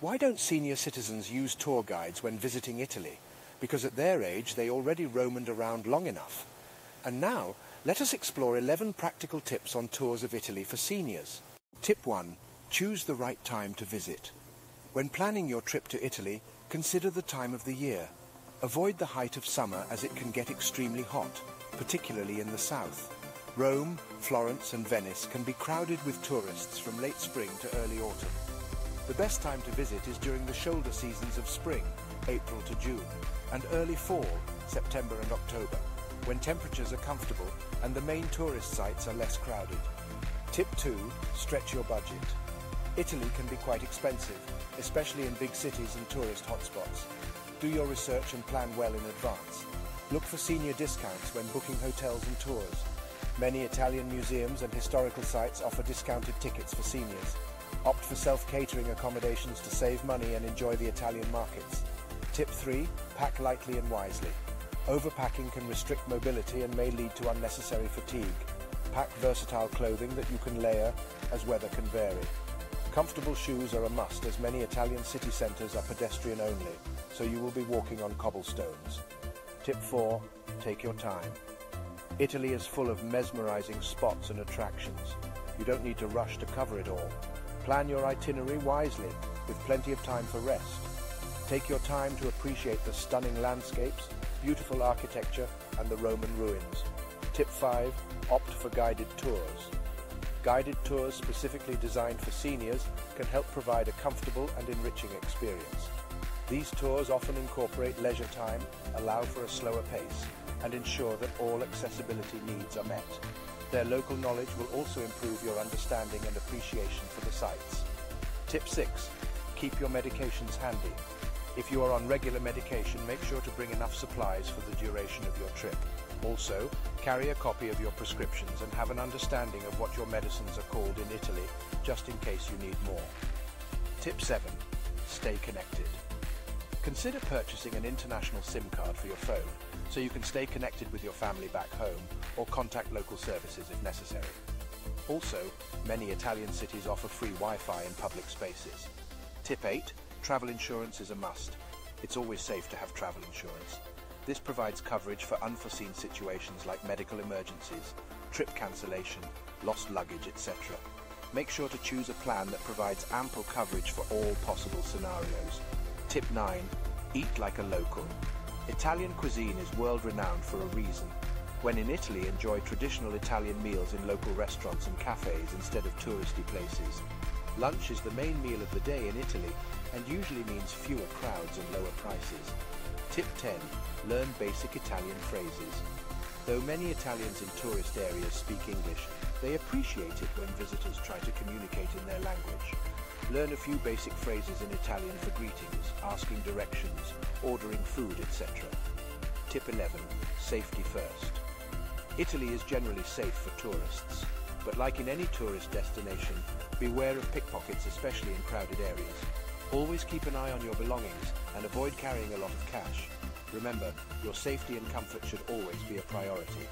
Why don't senior citizens use tour guides when visiting Italy? Because at their age they already roamed around long enough. And now, let us explore 11 practical tips on tours of Italy for seniors. Tip 1. Choose the right time to visit. When planning your trip to Italy, consider the time of the year. Avoid the height of summer as it can get extremely hot, particularly in the south. Rome, Florence and Venice can be crowded with tourists from late spring to early autumn. The best time to visit is during the shoulder seasons of spring, April to June, and early fall, September and October, when temperatures are comfortable and the main tourist sites are less crowded. Tip 2. Stretch your budget. Italy can be quite expensive, especially in big cities and tourist hotspots. Do your research and plan well in advance. Look for senior discounts when booking hotels and tours. Many Italian museums and historical sites offer discounted tickets for seniors. Opt for self-catering accommodations to save money and enjoy the Italian markets. Tip 3. Pack lightly and wisely. Overpacking can restrict mobility and may lead to unnecessary fatigue. Pack versatile clothing that you can layer as weather can vary. Comfortable shoes are a must as many Italian city centres are pedestrian only, so you will be walking on cobblestones. Tip 4. Take your time. Italy is full of mesmerizing spots and attractions. You don't need to rush to cover it all. Plan your itinerary wisely, with plenty of time for rest. Take your time to appreciate the stunning landscapes, beautiful architecture and the Roman ruins. Tip 5. Opt for guided tours. Guided tours specifically designed for seniors can help provide a comfortable and enriching experience. These tours often incorporate leisure time, allow for a slower pace, and ensure that all accessibility needs are met. Their local knowledge will also improve your understanding and appreciation for the sites. Tip 6. Keep your medications handy. If you are on regular medication, make sure to bring enough supplies for the duration of your trip. Also, carry a copy of your prescriptions and have an understanding of what your medicines are called in Italy, just in case you need more. Tip 7. Stay connected. Consider purchasing an international SIM card for your phone so you can stay connected with your family back home or contact local services if necessary. Also, many Italian cities offer free Wi-Fi in public spaces. Tip 8. Travel insurance is a must. It's always safe to have travel insurance. This provides coverage for unforeseen situations like medical emergencies, trip cancellation, lost luggage, etc. Make sure to choose a plan that provides ample coverage for all possible scenarios. Tip 9. Eat like a local. Italian cuisine is world-renowned for a reason. When in Italy, enjoy traditional Italian meals in local restaurants and cafes instead of touristy places. Lunch is the main meal of the day in Italy and usually means fewer crowds and lower prices. Tip 10. Learn basic Italian phrases. Though many Italians in tourist areas speak English, they appreciate it when visitors try to communicate in their language. Learn a few basic phrases in Italian for greetings, asking directions, ordering food, etc. Tip 11. Safety first. Italy is generally safe for tourists, but like in any tourist destination, beware of pickpockets, especially in crowded areas. Always keep an eye on your belongings and avoid carrying a lot of cash. Remember, your safety and comfort should always be a priority.